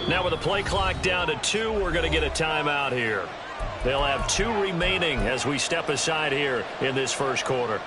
Now with the play clock down to 2, we're going to get a timeout here. They'll have 2 remaining as we step aside here in this first quarter.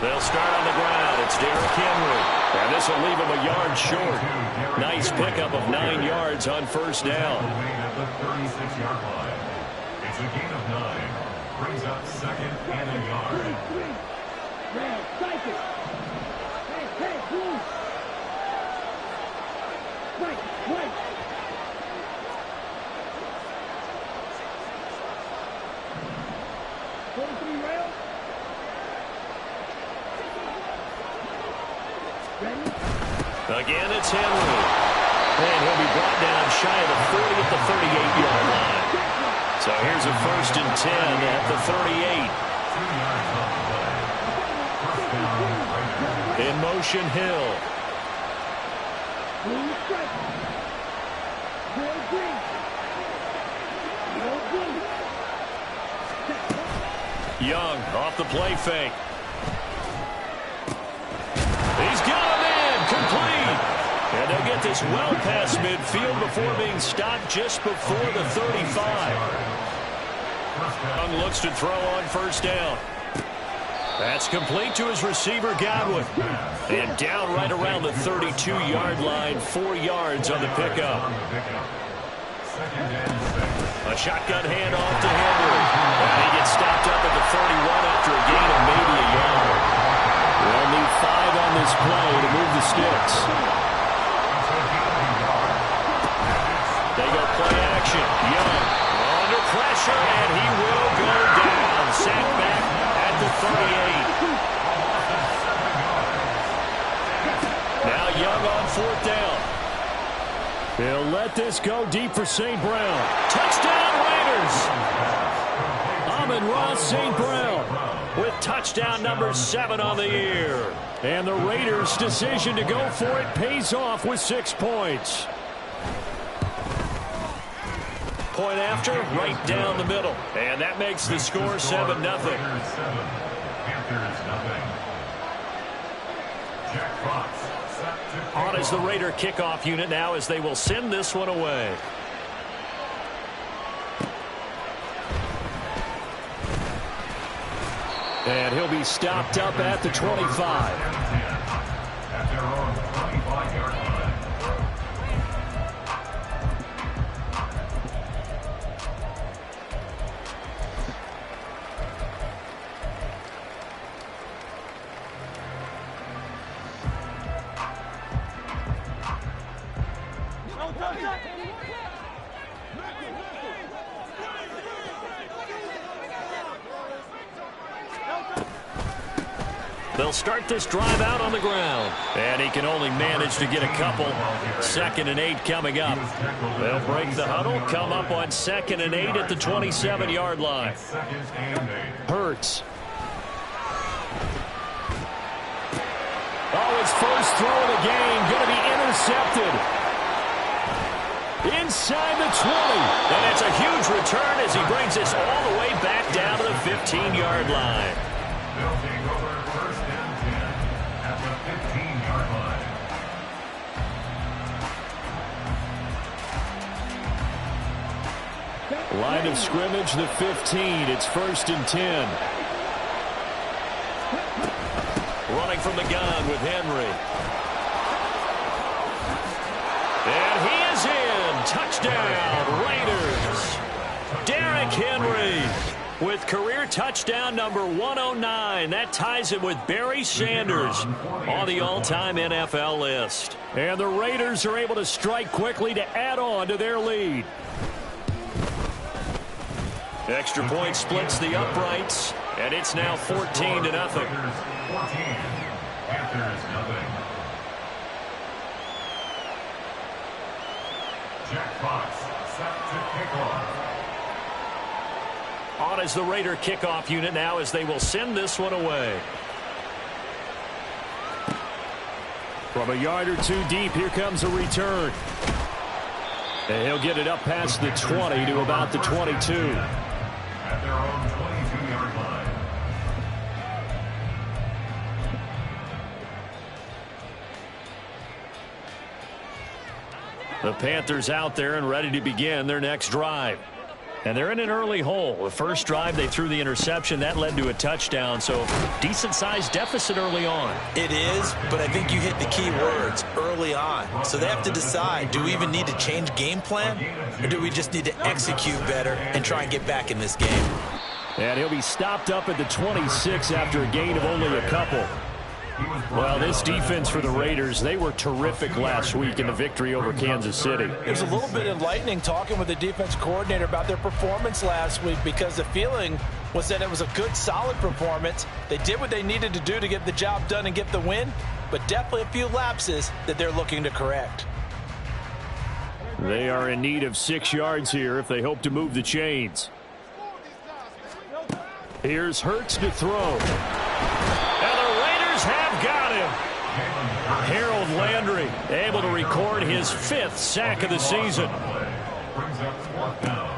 They'll start on the ground. It's Derrick Henry. And this will leave him a yard short. Nice pickup of 9 yards on first down. At the 36-yard line. It's a gain of 9. Brings up second and a yard. Again, it's Henry. And he'll be brought down shy of the 40 at the 38-yard line. So here's a 1st and 10 at the 38. In motion, Hill. Young off the play fake. He's got him in, complete. And they'll get this well past midfield before being stopped just before the 35. Young looks to throw on first down. That's complete to his receiver, Godwin. And down right around the 32-yard line, 4 yards on the pickup. A shotgun handoff to Henry. And he gets stopped up at the 31 after a gain of maybe a yard. They'll need 5 on this play to move the sticks. They go play action. Young under pressure, and he will go down. Sacked back at the 38. Now Young on 4th down. He'll let this go deep for St. Brown. Touchdown Raiders! Amon-Ra St. Brown with touchdown number 7 on the year. And the Raiders' decision to go for it pays off with 6 points. Point after, right down the middle. And that makes the score 7-0. Jack Fox. On is the Raider kickoff unit now as they will send this one away. And he'll be stopped up at the 25. At their own 25-yard line. They'll start this drive out on the ground. And he can only manage to get a couple. 2nd and 8 coming up. They'll break the huddle, come up on 2nd and 8 at the 27-yard line. Hurts. Oh, his first throw of the game going to be intercepted. Inside the 20. And it's a huge return as he brings this all the way back down to the 15-yard line. They'll take over 1st and 10 at the 15-yard line. Line of scrimmage, the 15. It's 1st and 10. Running from the gun with Henry. And he is in. Touchdown, Raiders. Derrick Henry with career touchdown number 109. That ties him with Barry Sanders on the all-time NFL list. And the Raiders are able to strike quickly to add on to their lead. Extra point splits the uprights, and it's now 14-0. Jackpots set to kick off. On is the Raider kickoff unit now as they will send this one away. From a yard or two deep, here comes a return. And he'll get it up past the 20 to about the 22. At their own 22-yard line. The Panthers out there and ready to begin their next drive. And they're in an early hole. The first drive, they threw the interception. That led to a touchdown, so decent-sized deficit early on. It is, but I think you hit the key words, early on. So they have to decide, do we even need to change game plan, or do we just need to execute better and try and get back in this game? And he'll be stopped up at the 26 after a gain of only a couple. Well, this defense for the Raiders, they were terrific last week in the victory over Kansas City. It was a little bit enlightening talking with the defense coordinator about their performance last week, because the feeling was that it was a good, solid performance. They did what they needed to do to get the job done and get the win, but definitely a few lapses that they're looking to correct. They are in need of 6 yards here if they hope to move the chains. Here's Hurts to throw. Have got him. Harold Landry able to record his 5th sack of the season.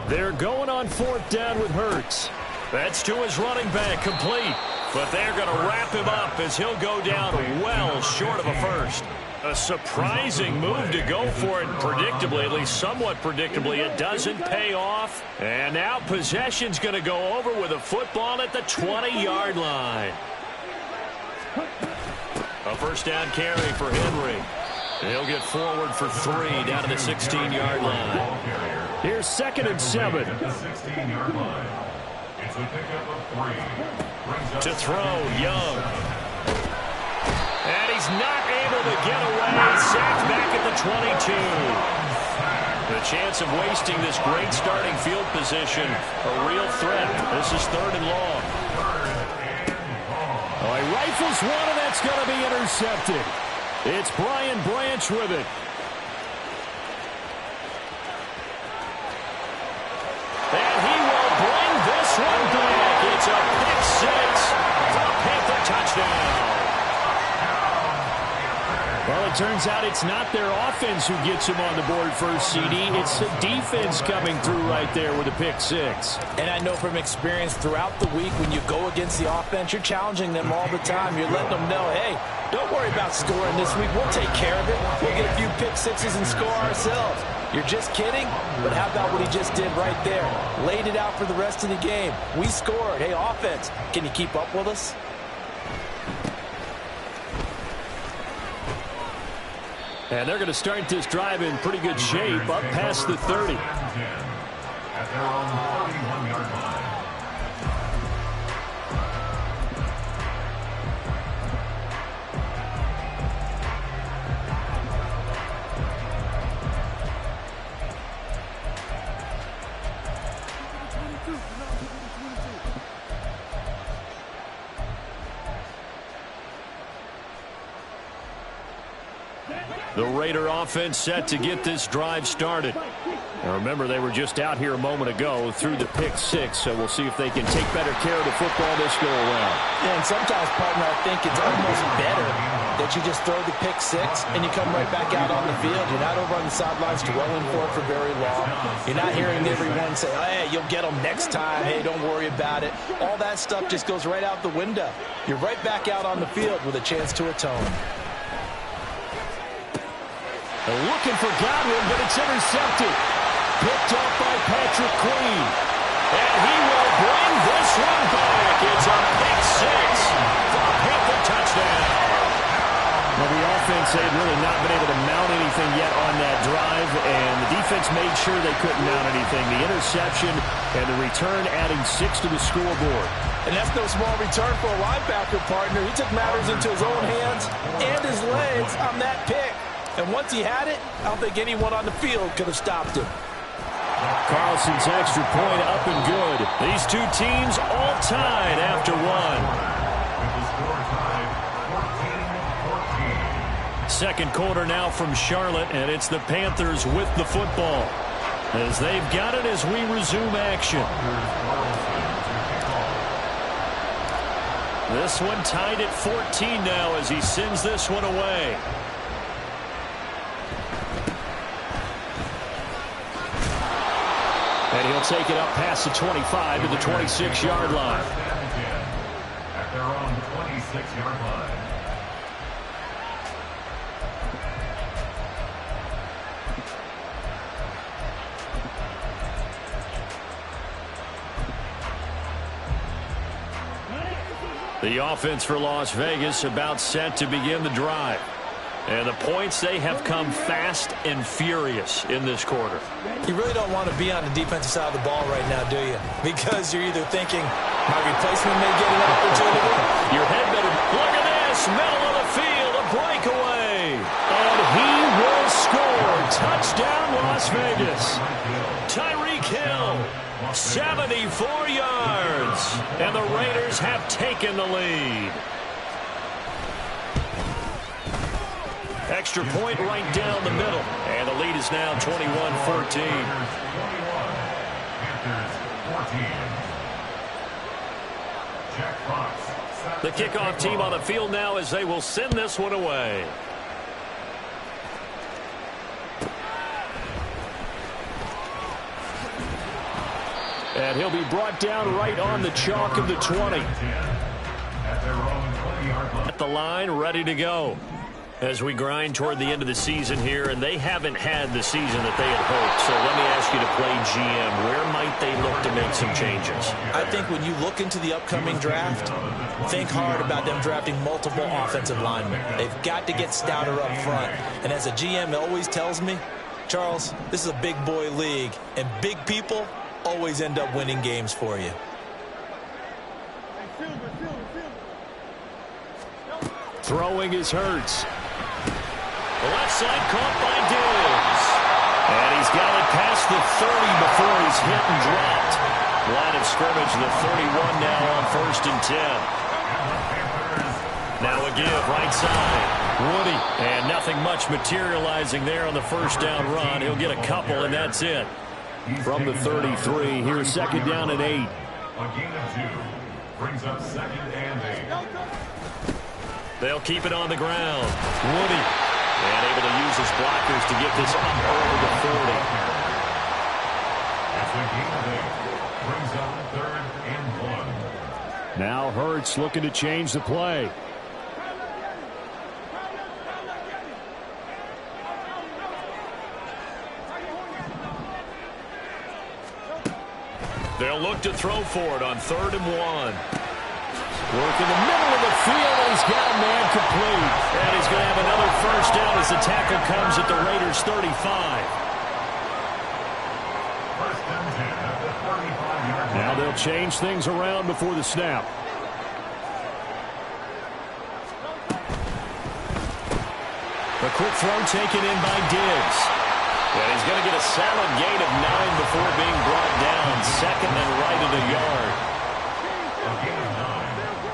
They're going on 4th down with Hurts. That's to his running back, complete. But they're going to wrap him up as he'll go down well short of a first. A surprising move to go for it predictably, at least somewhat predictably. It doesn't pay off. And now possession's going to go over with a football at the 20-yard line. A first down carry for Henry. He'll get forward for 3 down to the 16-yard line. Here's 2nd and 7. To throw, Young. And he's not able to get away. Sacked back at the 22. The chance of wasting this great starting field position, a real threat. This is 3rd and long. Oh, he rifles one, and that's going to be intercepted. It's Brian Branch with it. And he will bring this one back. It's a pick 6. The Panther touchdown. Well, it turns out it's not their offense who gets him on the board first, CD. It's the defense coming through right there with a pick 6. And I know from experience throughout the week, when you go against the offense, you're challenging them all the time. You're letting them know, hey, don't worry about scoring this week. We'll take care of it. We'll get a few pick 6s and score ourselves. You're just kidding? But how about what he just did right there? Laid it out for the rest of the game. We scored. Hey, offense, can you keep up with us? And they're going to start this drive in pretty good shape, up past the 30. At their own 31-yard line. The Raider offense set to get this drive started. Now remember, they were just out here a moment ago through the pick 6, so we'll see if they can take better care of the football this go around. Yeah, and sometimes, partner, I think it's almost better that you just throw the pick 6 and you come right back out on the field. You're not over on the sidelines dwelling for it for very long. You're not hearing everyone say, hey, you'll get them next time. Hey, don't worry about it. All that stuff just goes right out the window. You're right back out on the field with a chance to atone. They're looking for Godwin, but it's intercepted. Picked off by Patrick Queen. And he will bring this one back. It's a pick 6. The Panther touchdown. Well, the offense had really not been able to mount anything yet on that drive, and the defense made sure they couldn't mount anything. The interception and the return adding 6 to the scoreboard. And that's no small return for a linebacker, partner. He took matters into his own hands and his legs on that pick. And once he had it, I don't think anyone on the field could have stopped him. Carlson's extra point up and good. These two teams all tied after one. second quarter now from Charlotte, and it's the Panthers with the football as they've got it as we resume action. This one tied at 14 now as he sends this one away. And he'll take it up past the 25 to the 26-yard line. At their own 26-yard line. The offense for Las Vegas about set to begin the drive. And the points, they have come fast and furious in this quarter. You really don't want to be on the defensive side of the ball right now, do you? Because you're either thinking, my replacement may get an opportunity. Your head better. Look at this. Middle of the field. A breakaway. And he will score. Touchdown, Las Vegas. Tyreek Hill. 74 yards. And the Raiders have taken the lead. Extra point right down the middle. And the lead is now 21-14. The kickoff team on the field now as they will send this one away. And he'll be brought down right on the chalk of the 20. At the line, ready to go. As we grind toward the end of the season here, and they haven't had the season that they had hoped. So let me ask you to play GM. Where might they look to make some changes? I think when you look into the upcoming draft, think hard about them drafting multiple offensive linemen. They've got to get stouter up front. And as a GM always tells me, Charles, this is a big boy league, and big people always end up winning games for you. Throwing is Hurts. The left side caught by Diggs. And he's got it past the 30 before he's hit and dropped. Line of scrimmage, the 31 now on 1st and 10. Now a give, right side. Woody. And nothing much materializing there on the first down run. He'll get a couple, and that's it. From the 33, here's second down and 8. A gain of 2 brings up second and 8. They'll keep it on the ground. Woody. And able to use his blockers to get this up over the 40. That's a gain of 8. Brings up third and 1. Now Hurts looking to change the play. They'll look to throw for it on 3rd and 1. Work in the middle of the field, and he's got a man complete. And he's going to have another first down as the tackle comes at the Raiders' 35. Now they'll change things around before the snap. A quick throw taken in by Diggs. And he's going to get a solid gain of 9 before being brought down. Second and right at a yard. A gain of 9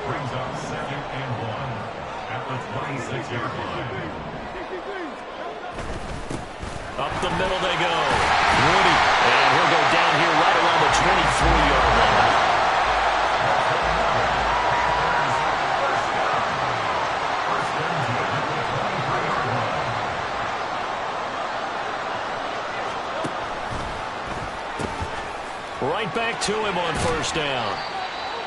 brings up second and 1 at the 26-yard line. Up the middle they go. Woody. And he'll go down here right around the 23-yard line. Right back to him on first down.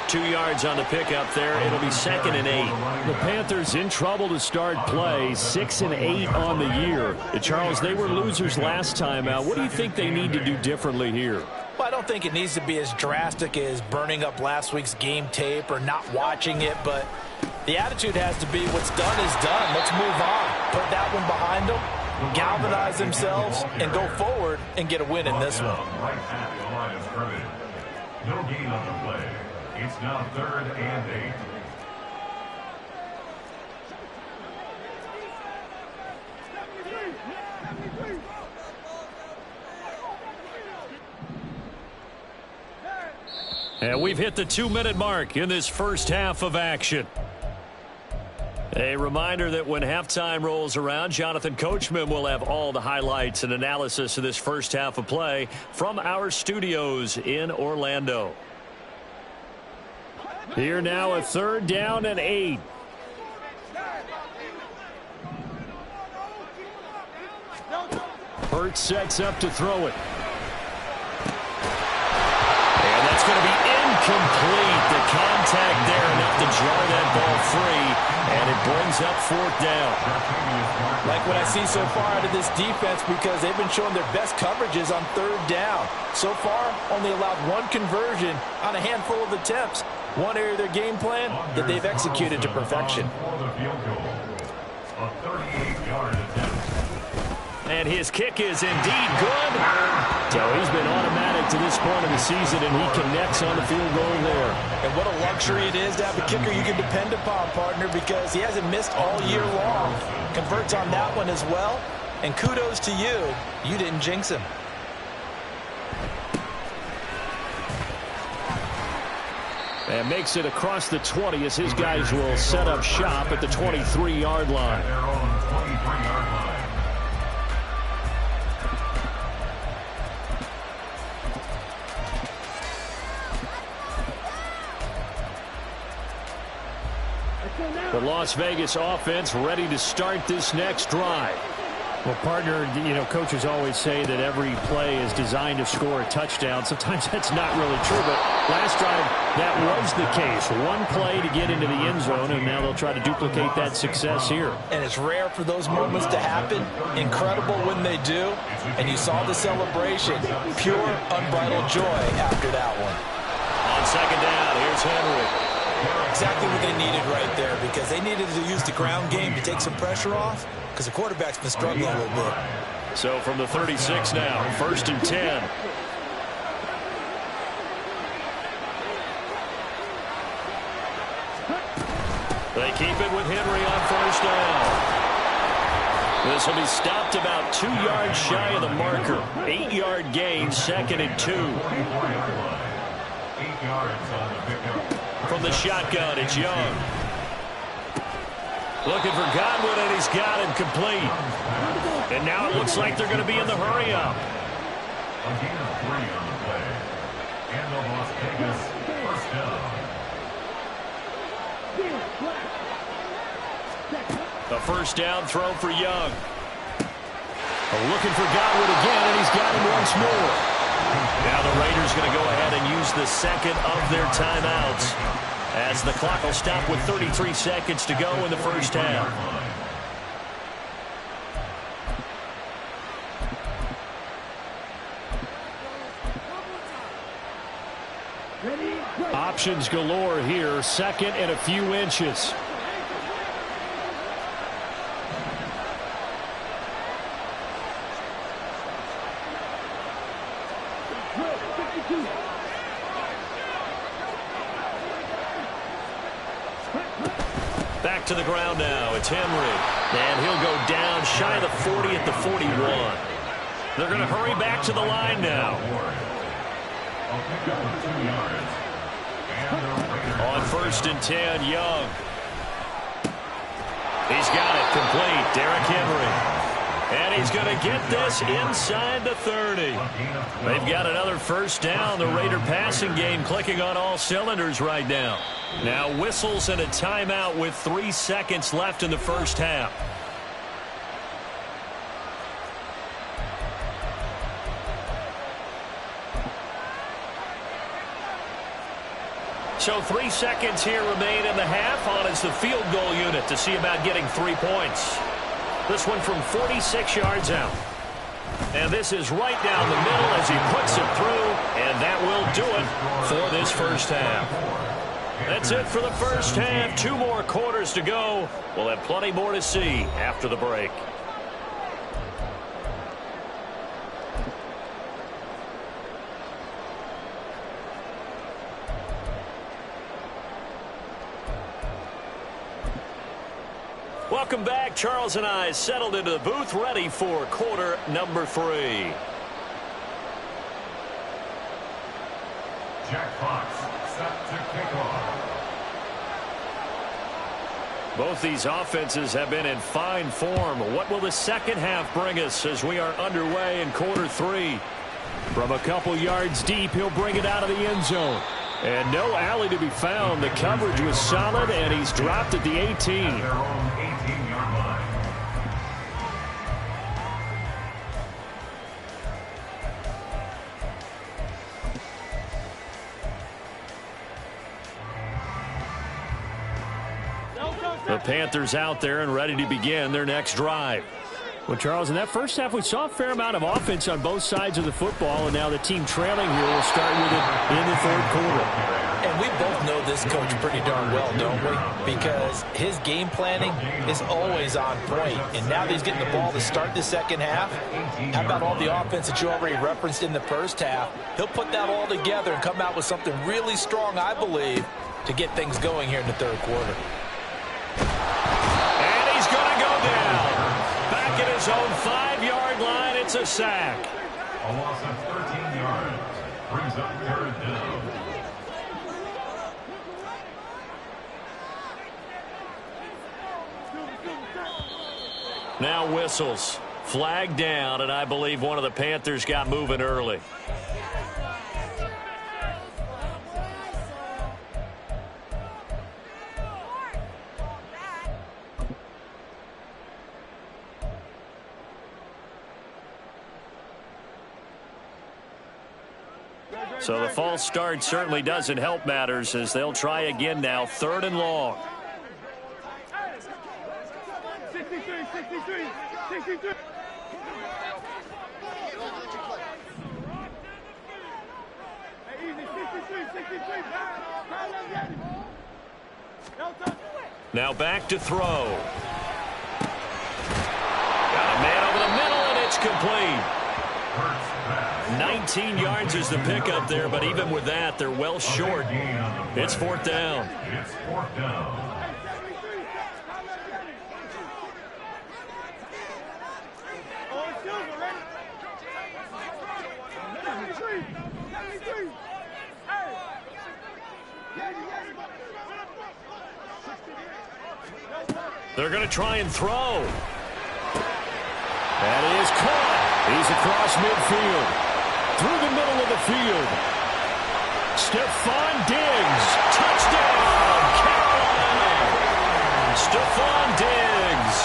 2 yards on the pickup there. It'll be second and 8. The Panthers in trouble to start play. 6 and 8 on the year. Charles, they were losers last time out. What do you think they need to do differently here? Well, I don't think it needs to be as drastic as burning up last week's game tape or not watching it, but the attitude has to be what's done is done. Let's move on. Put that one behind them, galvanize themselves, and go forward and get a win in this one. Right at the line of scrimmage. No gain on the play. It's now 3rd and 8. And we've hit the 2-minute mark in this first half of action. A reminder that when halftime rolls around, Jonathan Coachman will have all the highlights and analysis of this first half of play from our studios in Orlando. Here now, a 3rd down and 8. Hurts sets up to throw it. And that's going to be incomplete. The contact there enough to jar that ball free, and it brings up 4th down. Like what I see so far out of this defense, because they've been showing their best coverages on 3rd down. So far, only allowed 1 conversion on a handful of attempts. One area of their game plan that they've executed to perfection. A 38-yard attempt. And his kick is indeed good. So he's been automatic to this point of the season, and he connects on the field goal there. And what a luxury it is to have a kicker you can depend upon, partner, because he hasn't missed all year long. Converts on that one as well. And kudos to you. You didn't jinx him. And makes it across the 20 as his guys will set up shop at the 23-yard line. They're on the 23-yard line. The Las Vegas offense ready to start this next drive. Well, partner, you know, coaches always say that every play is designed to score a touchdown. Sometimes that's not really true, but last drive, that was the case. One play to get into the end zone, and now they'll try to duplicate that success here. And it's rare for those moments to happen. Incredible when they do. And you saw the celebration. Pure, unbridled joy after that one. On 2nd down, here's Henry. Exactly what they needed right there, because they needed to use the ground game to take some pressure off, because the quarterback's been struggling a little bit. So from the 36 now, 1st and 10. They keep it with Henry on 1st down. This will be stopped about 2 yards shy of the marker. 8-yard gain, 2nd and 2. 8 yards on the pickup. From the shotgun, it's Young. Looking for Godwin, and he's got him complete. And now it looks like they're going to be in the hurry-up. A gain of 3 on the play. And the Las Vegas 1st down. The 1st down throw for Young. Looking for Godwin again, and he's got him once more. Now the Raiders going to go ahead and use the 2nd of their timeouts, as the clock will stop with 33 seconds to go in the 1st half. Options galore here. 2nd and a few inches. Back to the ground now. It's Henry. And he'll go down shy of the 40 at the 41. They're going to hurry back to the line now. On 1st and 10, Young. He's got it complete. Derrick Henry. And he's going to get this inside the 30. They've got another 1st down. The Raider passing game clicking on all cylinders right now. Now whistles and a timeout with 3 seconds left in the 1st half. So 3 seconds here remain in the half. On is the field goal unit to see about getting 3 points. This one from 46 yards out. And this is right down the middle as he puts it through. And that will do it for this 1st half. That's it for the 1st half. 2 more quarters to go. We'll have plenty more to see after the break. Welcome back. Charles and I settled into the booth, ready for quarter number 3. Jack Fox set to kick off. Both these offenses have been in fine form. What will the second half bring us as we are underway in quarter 3? From a couple yards deep, he'll bring it out of the end zone. And no alley to be found. The coverage was solid, and he's dropped at the 18. Their own 18-yard line. The Panthers out there and ready to begin their next drive. Well, Charles, in that first half, we saw a fair amount of offense on both sides of the football, and now the team trailing here will start with it in the third quarter. And we both know this coach pretty darn well, don't we? Because his game planning is always on point. And now that he's getting the ball to start the second half, how about all the offense that you already referenced in the first half? He'll put that all together and come out with something really strong, I believe, to get things going here in the third quarter. And he's going to go down. Back at his own 5-yard line, it's a sack. A loss of 13 yards brings up third down. Now whistles. Flag down, and I believe one of the Panthers got moving early. So the false start certainly doesn't help matters as they'll try again now, 3rd and long. 63. Now back to throw. Got a man over the middle, and it's complete. 19 yards is the pickup there, but even with that, they're well short. It's 4th down. It's 4th down. They're going to try and throw. That is caught. He's across midfield. Through the middle of the field. Stephon Diggs. Touchdown, Carolina. Stephon Diggs.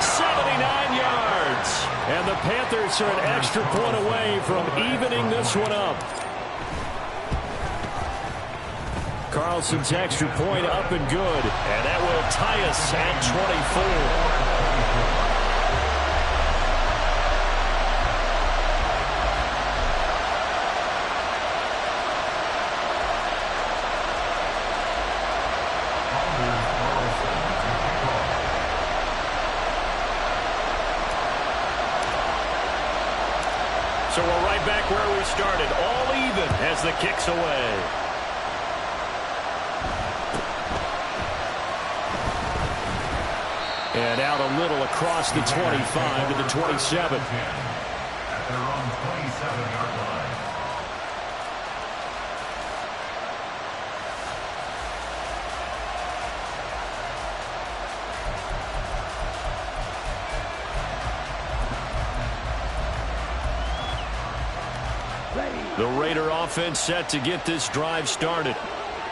79 yards. And the Panthers are an extra point away from evening this one up. Carlson's extra point up and good. And that will tie us at 24. So we're right back where we started, all even as the kick's away. And out a little across the 25 to the 27. At their own 27-yard line. The Raider offense set to get this drive started.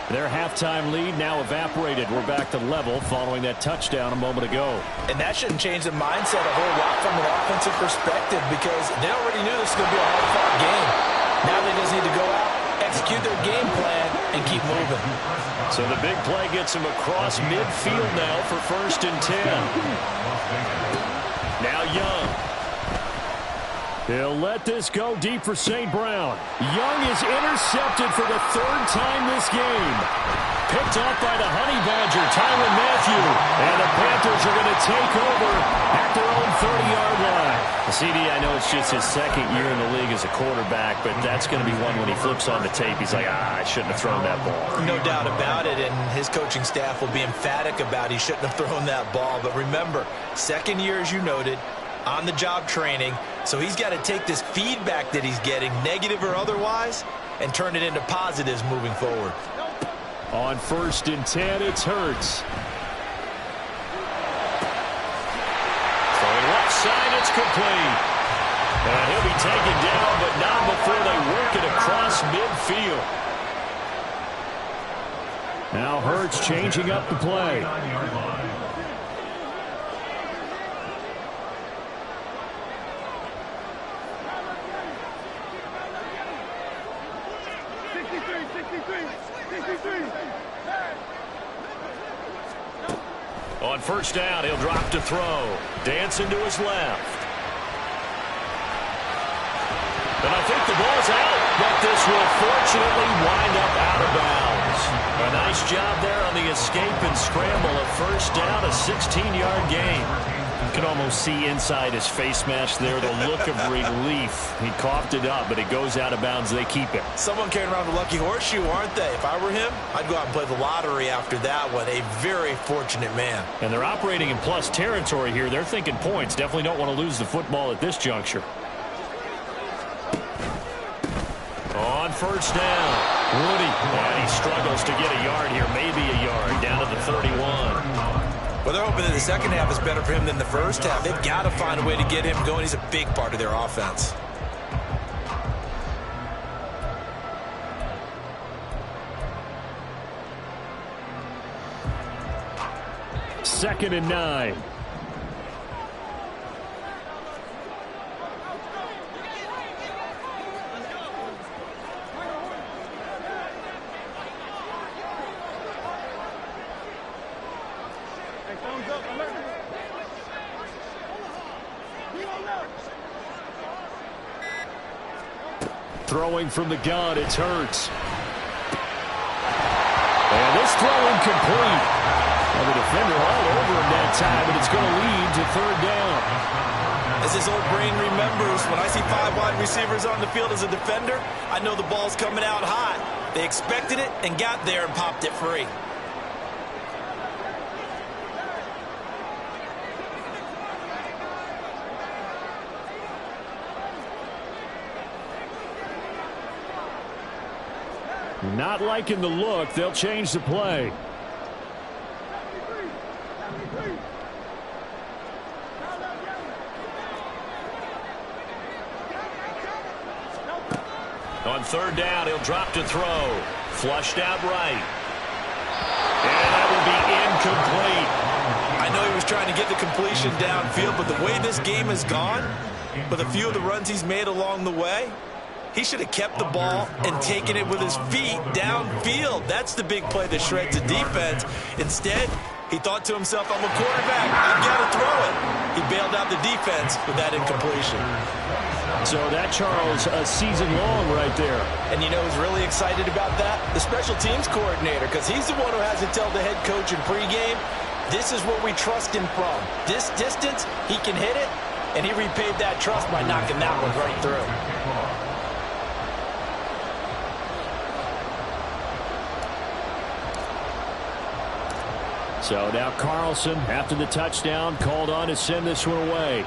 Their halftime lead now evaporated. We're back to level following that touchdown a moment ago. And that shouldn't change the mindset a whole lot from an offensive perspective because they already knew this was going to be a hard-fought game. Now they just need to go out, execute their game plan, and keep moving. So the big play gets him across midfield now for 1st and 10. Now Young. He'll let this go deep for St. Brown. Young is intercepted for the 3rd time this game. Picked off by the Honey Badger, Tyrann Mathieu. And the Panthers are going to take over at their own 30-yard line. CD, I know it's just his 2nd year in the league as a quarterback, but that's going to be one when he flips on the tape. He's like, I shouldn't have thrown that ball. No doubt about it, and his coaching staff will be emphatic about he shouldn't have thrown that ball. But remember, 2nd year, as you noted, on-the-job training, so he's got to take this feedback that he's getting, negative or otherwise, and turn it into positives moving forward. On 1st and 10, it's Hurts. inside. It's complete. And he'll be taken down, but not before they work it across midfield. Now Hurts changing up the play. On first down, he'll drop to throw. Dancing to his left. And I think the ball's out, but this will fortunately wind up out of bounds. A nice job there on the escape and scramble. A first down, a 16-yard gain. You can almost see inside his face mask there the look of relief. He coughed it up, but it goes out of bounds. They keep it. Someone carrying around a lucky horseshoe, aren't they? If I were him, I'd go out and play the lottery after that one. A very fortunate man. And they're operating in plus territory here. They're thinking points. Definitely don't want to lose the football at this juncture. On first down, Woody. And he struggles to get a yard here, maybe a yard, down to the 31. Well, they're hoping that the second half is better for him than the first half. They've got to find a way to get him going. He's a big part of their offense. Second and 9. Throwing from the gun, it's Hurts. And this throw incomplete. Well, the defender all over him that time, but it's going to lead to third down. As his old brain remembers, when I see 5 wide receivers on the field as a defender, I know the ball's coming out hot. They expected it and got there and popped it free. Not liking the look. They'll change the play. On third down, he'll drop to throw. Flushed out right. And that will be incomplete. I know he was trying to get the completion downfield, but the way this game has gone, with a few of the runs he's made along the way, he should have kept the ball and taken it with his feet downfield. That's the big play that shreds the defense. Instead, he thought to himself, I'm a quarterback. I've got to throw it. He bailed out the defense with that incompletion. So that, Charles, a season long right there. And you know who's really excited about that? The special teams coordinator, because he's the one who has to tell the head coach in pregame, this is where we trust him from. This distance, he can hit it, and he repaid that trust by knocking that one right through. So now Carlson, after the touchdown, called on to send this one away.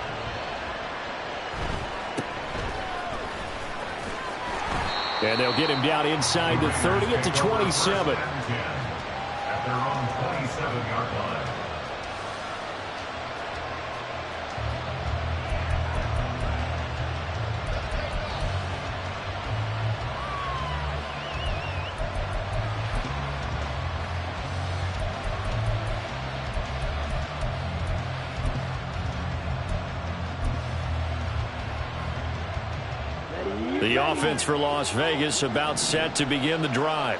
And they'll get him down inside the 30 at the 27. At their own 27-yard line. The offense for Las Vegas about set to begin the drive.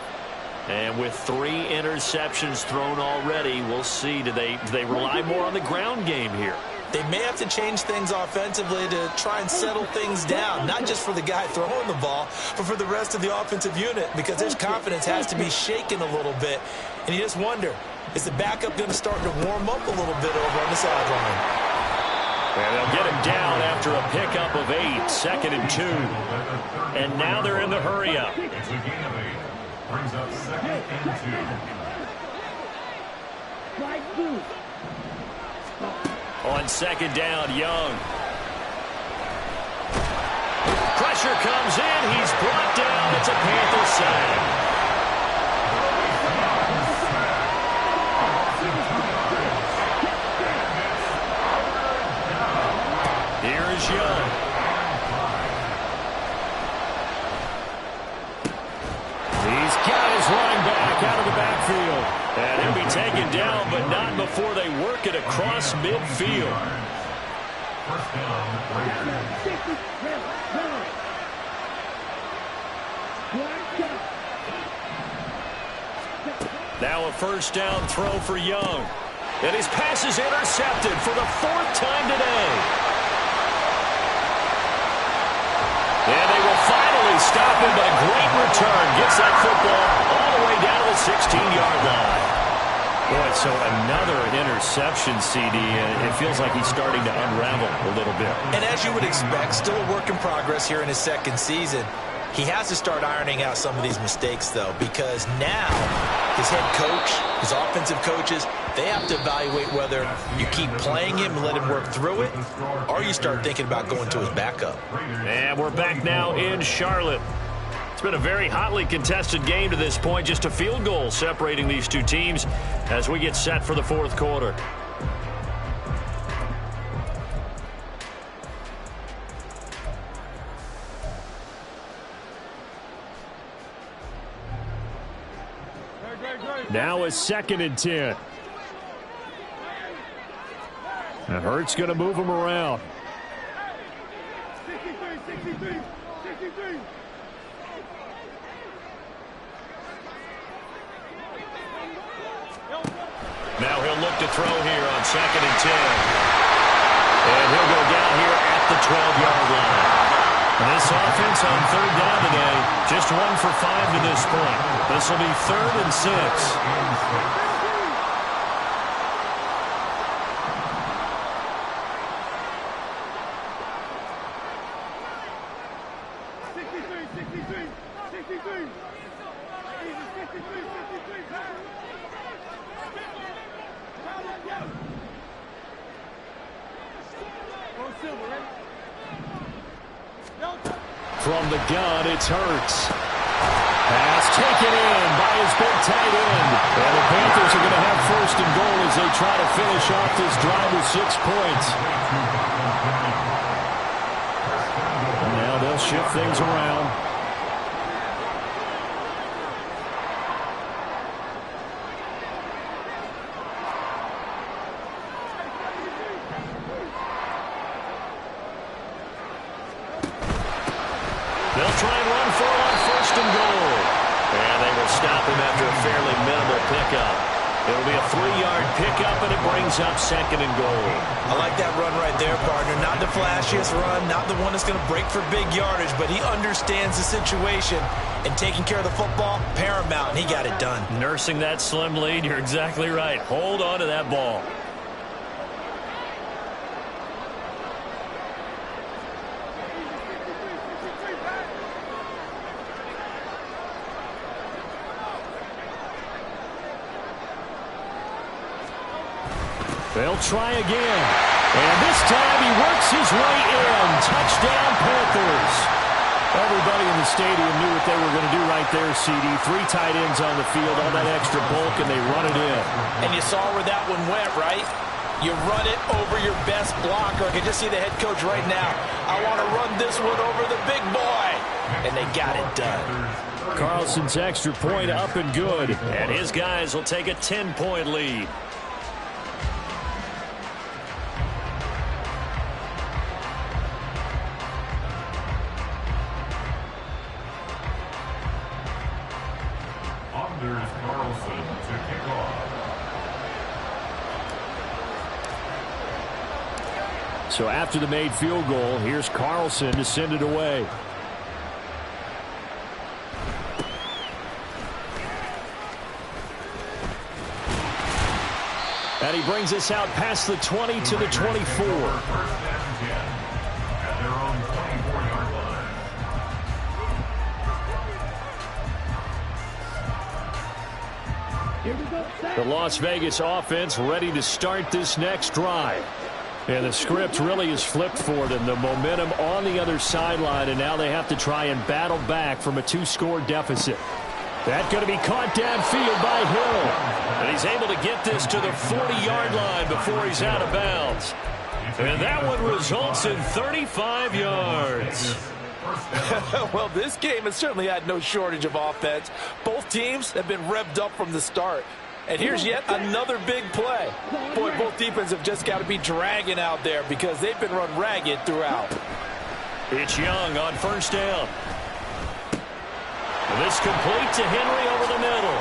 And with 3 interceptions thrown already, we'll see. Do they rely more on the ground game here? They may have to change things offensively to try and settle things down, not just for the guy throwing the ball, but for the rest of the offensive unit, because his confidence has to be shaken a little bit. And you just wonder, is the backup going to start to warm up a little bit over on the sideline? And they'll get him down after a pickup of 8, second and 2. And now they're in the hurry-up. It's a gain of 8. Brings up second and 2. On second down, Young. Pressure comes in. He's brought down. It's a Panther sack. Here is Young. He's got his running back out of the backfield. And he'll be taken down, but not before they work it across midfield. First down, Raiders. Now a first down throw for Young. And his pass is intercepted for the 4th time today. And they will finally stop him, but a great return. Gets that football all the way down to the 16-yard line. Boy, so another interception, CD. It feels like he's starting to unravel a little bit. And as you would expect, still a work in progress here in his 2nd season. He has to start ironing out some of these mistakes, though, because now his head coach, his offensive coaches, they have to evaluate whether you keep playing him and let him work through it, or you start thinking about going to his backup. And we're back now in Charlotte. It's been a very hotly contested game to this point. Just a field goal separating these two teams as we get set for the 4th quarter. Now a 2nd and 10. And Hurts going to move him around. Now he'll look to throw here on 2nd and 10. And he'll go down here at the 12-yard line. And this offense on 3rd down today, just 1 for 5 to this point. This will be 3rd and 6. From the gun, it's Hurts. Pass taken in by his big tight end. And the Panthers are going to have 1st and goal as they try to finish off this drive with 6 points. And now they'll shift things around. They'll try and run for it on 1st and goal. And they will stop him after a fairly minimal pickup. It'll be a 3-yard pickup, and it brings up 2nd and goal. I like that run right there, partner. Not the flashiest run, not the one that's going to break for big yardage, but he understands the situation, and taking care of the football, paramount, and he got it done. Nursing that slim lead, you're exactly right. Hold on to that ball. They'll try again. And this time he works his way in. Touchdown, Panthers. Everybody in the stadium knew what they were going to do right there, CD. 3 tight ends on the field, all that extra bulk, and they run it in. And you saw where that one went, right? You run it over your best blocker. I can just see the head coach right now. I want to run this one over the big boy. And they got it done. Carlson's extra point up and good. And his guys will take a 10-point lead. Anders Carlson to kick off. So after the made field goal, here's Carlson to send it away. And he brings us out past the 20 to the 24. First down 10 at their own 24-yard line. The Las Vegas offense ready to start this next drive. And the script really is flipped for them. The momentum on the other sideline, and now they have to try and battle back from a 2-score deficit. That's going to be caught downfield by Hill. And he's able to get this to the 40-yard line before he's out of bounds. And that one results in 35 yards. Well, this game has certainly had no shortage of offense. Both teams have been revved up from the start. And here's yet another big play. Boy, both defenses have just got to be dragging out there because they've been run ragged throughout. It's Young on first down. This complete to Henry over the middle.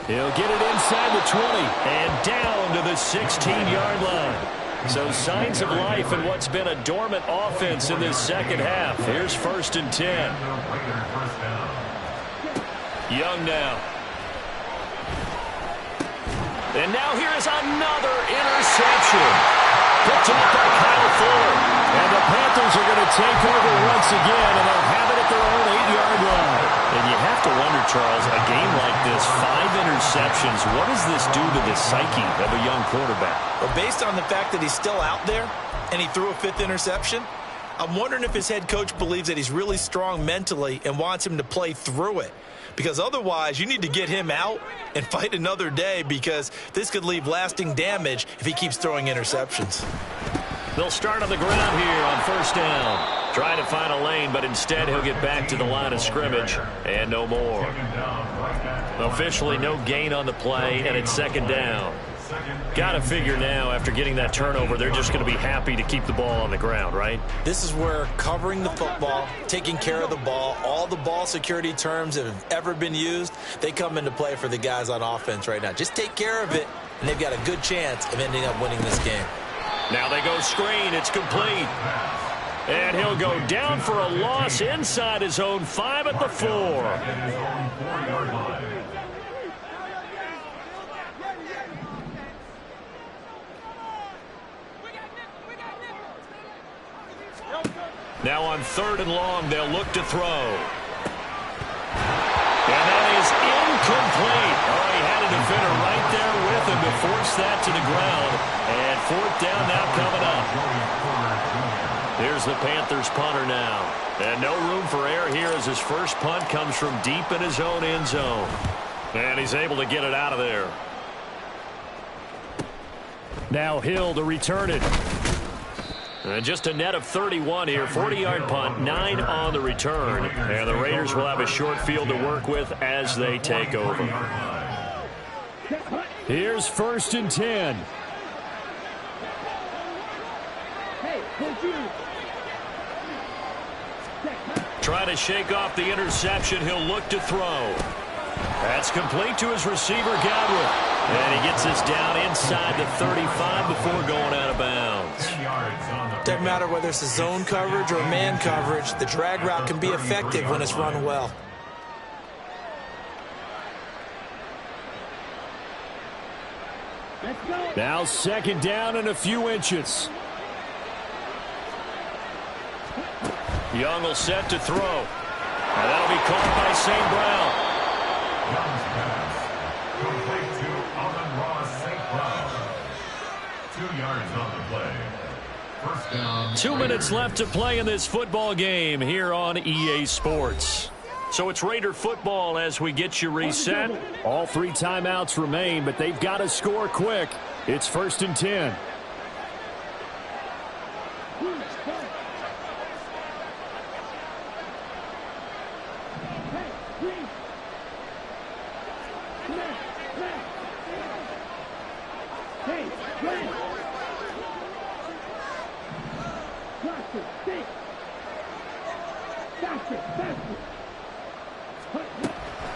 He'll get it inside the 20 and down to the 16-yard line. So signs of life in what's been a dormant offense in this second half. Here's first and 10. Young now. And now here is another interception. Picked up by Kyle Fuller. And the Panthers are going to take over once again, and they'll have it at their own 8-yard line. And you have to wonder, Charles, a game like this, 5 interceptions, what does this do to the psyche of a young quarterback? Well, based on the fact that he's still out there and he threw a 5th interception, I'm wondering if his head coach believes that he's really strong mentally and wants him to play through it. Because otherwise, you need to get him out and fight another day because this could leave lasting damage if he keeps throwing interceptions. They'll start on the ground here on first down. Trying to find a lane, but instead he'll get back to the line of scrimmage and no more. Officially no gain on the play, and it's second down. Got to figure now, after getting that turnover, they're just going to be happy to keep the ball on the ground, right? This is where covering the football, taking care of the ball, all the ball security terms that have ever been used, they come into play for the guys on offense right now. Just take care of it, and they've got a good chance of ending up winning this game. Now they go screen. It's complete. And he'll go down for a loss inside his own 5 at the 4. Now on 3rd and long, they'll look to throw. And that is incomplete. Oh, he had a defender right there with him to force that to the ground. And 4th down now coming up. Here's the Panthers punter now. And no room for error here as his first punt comes from deep in his own end zone. And he's able to get it out of there. Now Hill to return it. And just a net of 31 here. 40-yard punt, 9 on the return. And the Raiders will have a short field to work with as they take over. Here's first and 10. Trying to shake off the interception. He'll look to throw. That's complete to his receiver, Godwin. And he gets this down inside the 35 before going out of bounds. Doesn't matter whether it's a zone coverage or man coverage, the drag route can be effective when it's run well. Now second down and a few inches. Young will set to throw. And that'll be caught by St. Brown. Young's pass. Complete to Amon-Ra St. Brown. 2 yards on the play. First down. 2 minutes left to play in this football game here on EA Sports. So it's Raider football as we get you reset. All 3 timeouts remain, but they've got to score quick. It's first and 10.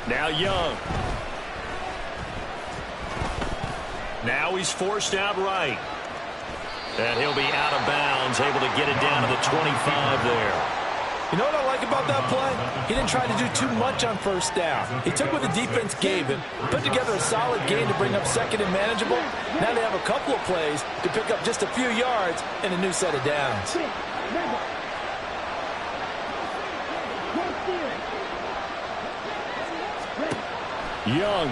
Now Young. Now he's forced out right. And he'll be out of bounds, able to get it down to the 25 there. You know what I like about that play? He didn't try to do too much on first down. He took what the defense gave him, put together a solid game to bring up second and manageable. Now they have a couple of plays to pick up just a few yards and a new set of downs. Young.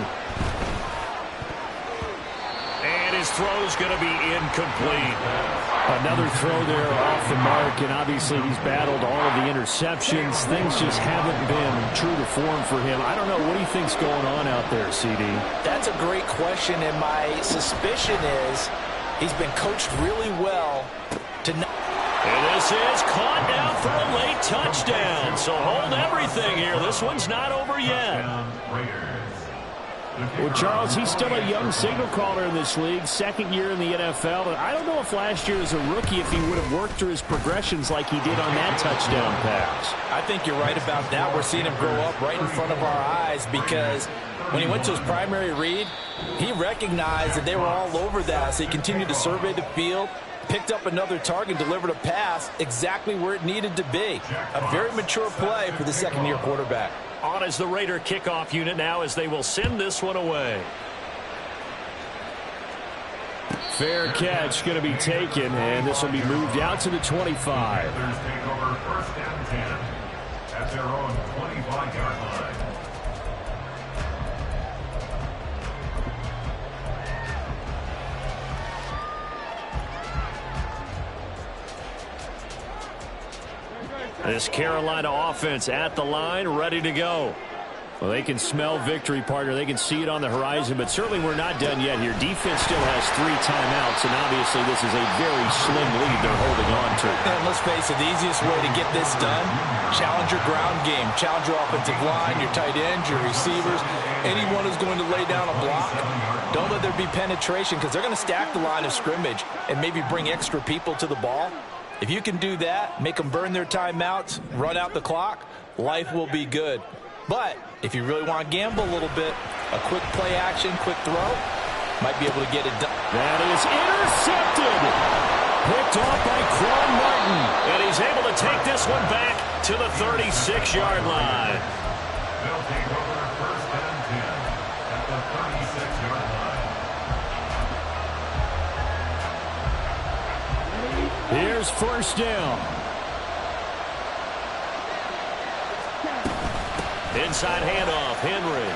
And his throw's going to be incomplete. Another throw there off the mark, and obviously he's battled all of the interceptions. Things just haven't been true to form for him. I don't know. What do you think's going on out there, CD? That's a great question, and my suspicion is He's been coached really well to not. And this is caught down for a late touchdown. So hold everything here. This one's not over yet. Well, Charles, he's still a young signal caller in this league, second year in the NFL. And I don't know if last year as a rookie if he would have worked through his progressions like he did on that touchdown pass. I think you're right about that. We're seeing him grow up right in front of our eyes because when he went to his primary read, he recognized that they were all over that. So he continued to survey the field, picked up another target, delivered a pass exactly where it needed to be. A very mature play for the second-year quarterback. On is the Raider kickoff unit now as they will send this one away. Fair catch going to be taken, and this will be moved out to the 25. Raiders take over first and 10 at their own 25-yard line. This Carolina offense at the line, ready to go. Well, they can smell victory, partner. They can see it on the horizon, but certainly we're not done yet here. Defense still has 3 timeouts, and obviously this is a very slim lead they're holding on to. And let's face it, the easiest way to get this done, challenge your ground game. Challenge your offensive line, your tight ends, your receivers, anyone who's going to lay down a block. Don't let there be penetration because they're going to stack the line of scrimmage and maybe bring extra people to the ball. If you can do that, make them burn their timeouts, run out the clock, life will be good. But if you really want to gamble a little bit, a quick play action, quick throw, might be able to get it done. That is intercepted. Picked off by Quan Martin. And he's able to take this one back to the 36-yard line. They'll take over first and 10 at the 36-yard line. Here's first down. Inside handoff, Henry.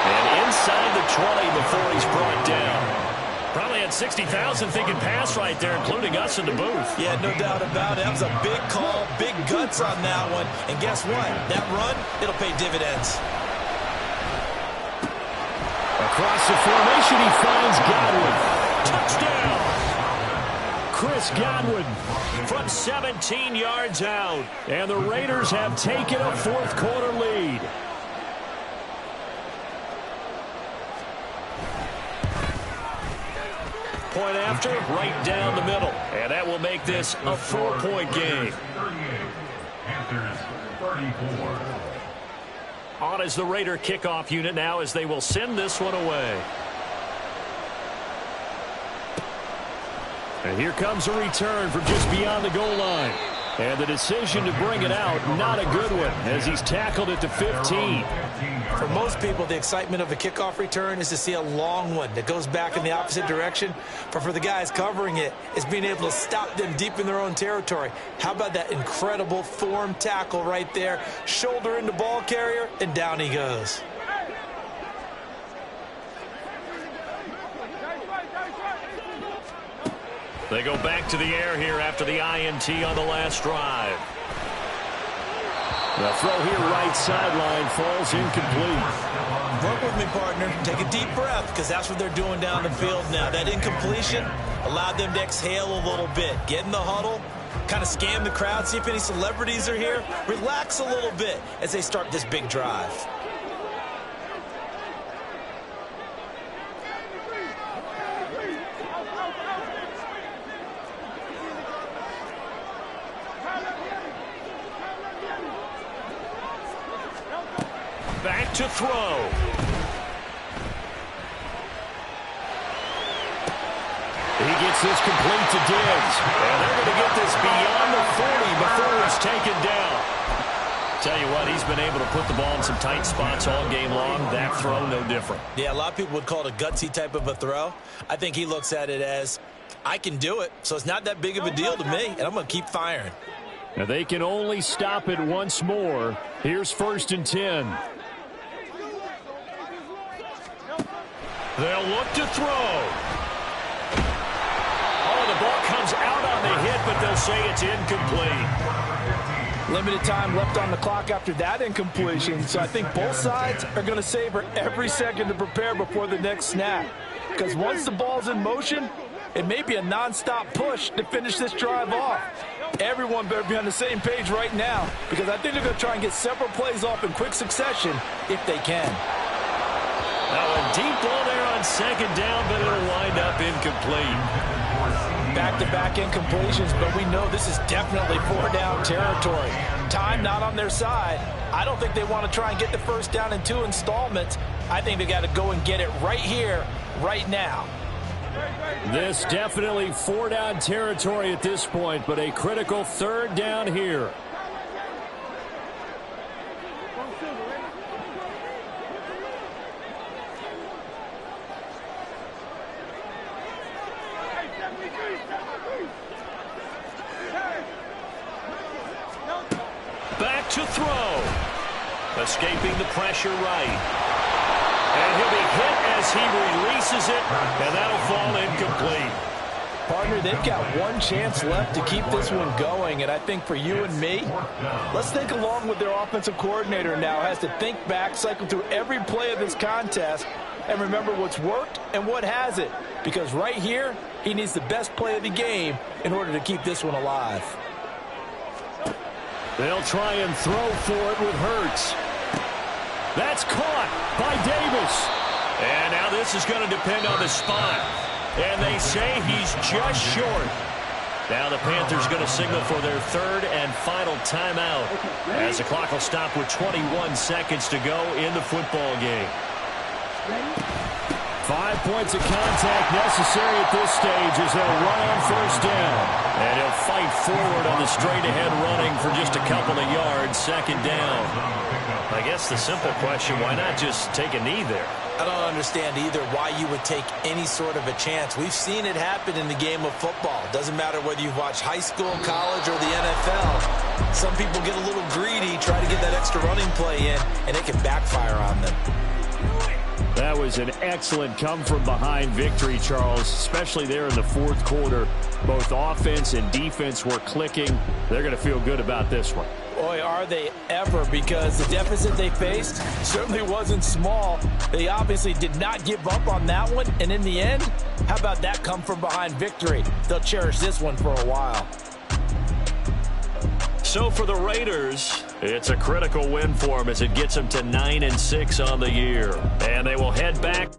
And inside the 20 before he's brought down. Probably had 60,000 thinking pass right there, including us in the booth. Yeah, no doubt about it. That was a big call, big guts on that one. And guess what? That run, it'll pay dividends. Across the formation, he finds Godwin. Touchdown! Chris Godwin. From 17 yards out. And the Raiders have taken a fourth-quarter lead. Point after, right down the middle. And that will make this a 4-point game. 38, Panthers 34. On is the Raider kickoff unit now as they will send this one away. And here comes a return from just beyond the goal line. And the decision to bring it out, not a good one, as he's tackled at the 15. For most people, the excitement of a kickoff return is to see a long one that goes back in the opposite direction. But for the guys covering it, it's being able to stop them deep in their own territory. How about that incredible form tackle right there? Shoulder into ball carrier, and down he goes. They go back to the air here after the INT on the last drive. The throw here right sideline falls incomplete. Work with me, partner. Take a deep breath because that's what they're doing down the field now. That incompletion allowed them to exhale a little bit. Get in the huddle, kind of scan the crowd, see if any celebrities are here. Relax a little bit as they start this big drive. Back to throw. He gets this complete to Diggs. And they're going to get this beyond the 40 before it's taken down. Tell you what, he's been able to put the ball in some tight spots all game long. That throw, no different. Yeah, a lot of people would call it a gutsy type of a throw. I think he looks at it as, I can do it, so it's not that big of a deal to me, and I'm going to keep firing. Now they can only stop it once more. Here's first and 10. They'll look to throw. Oh, the ball comes out on the hit, but they'll say it's incomplete. Limited time left on the clock after that incompletion, so I think both sides are going to savor every second to prepare before the next snap. because once the ball's in motion, it may be a nonstop push to finish this drive off. Everyone better be on the same page right now, because I think they're going to try and get several plays off in quick succession if they can. Now a deep ball there on second down, but it'll wind up incomplete. Back-to-back incompletions, but we know this is definitely 4-down territory. Time not on their side. I don't think they want to try and get the first down in 2 installments. I think they got to go and get it right here, right now. This definitely 4-down territory at this point, but a critical 3rd down here. Back to throw. Escaping the pressure right. And he'll be hit as he releases it, and that'll fall incomplete. Partner, they've got one chance left to keep this one going, and I think for you and me, let's think along with their offensive coordinator now has to think back, cycle through every play of this contest, and remember what's worked and what hasn't. Because right here, he needs the best play of the game in order to keep this one alive. They'll try and throw for it with Hurts. That's caught by Davis. And now this is going to depend on the spot. And they say he's just short. Now the Panthers going to signal for their 3rd and final timeout, as the clock will stop with 21 seconds to go in the football game. 5 points of contact necessary at this stage as they'll run on first down. And he'll fight forward on the straight-ahead running for just a couple of yards, 2nd down. I guess the simple question, why not just take a knee there? I don't understand either why you would take any sort of a chance. We've seen it happen in the game of football. Doesn't matter whether you've watched high school, college, or the NFL. Some people get a little greedy, try to get that extra running play in, and it can backfire on them. That was an excellent come-from-behind victory, Charles, especially there in the 4th quarter. Both offense and defense were clicking. They're going to feel good about this one. Boy, are they ever, because the deficit they faced certainly wasn't small. They obviously did not give up on that one, and in the end, how about that come-from-behind victory? They'll cherish this one for a while. So for the Raiders, it's a critical win for them as it gets them to 9-6 on the year. And they will head back.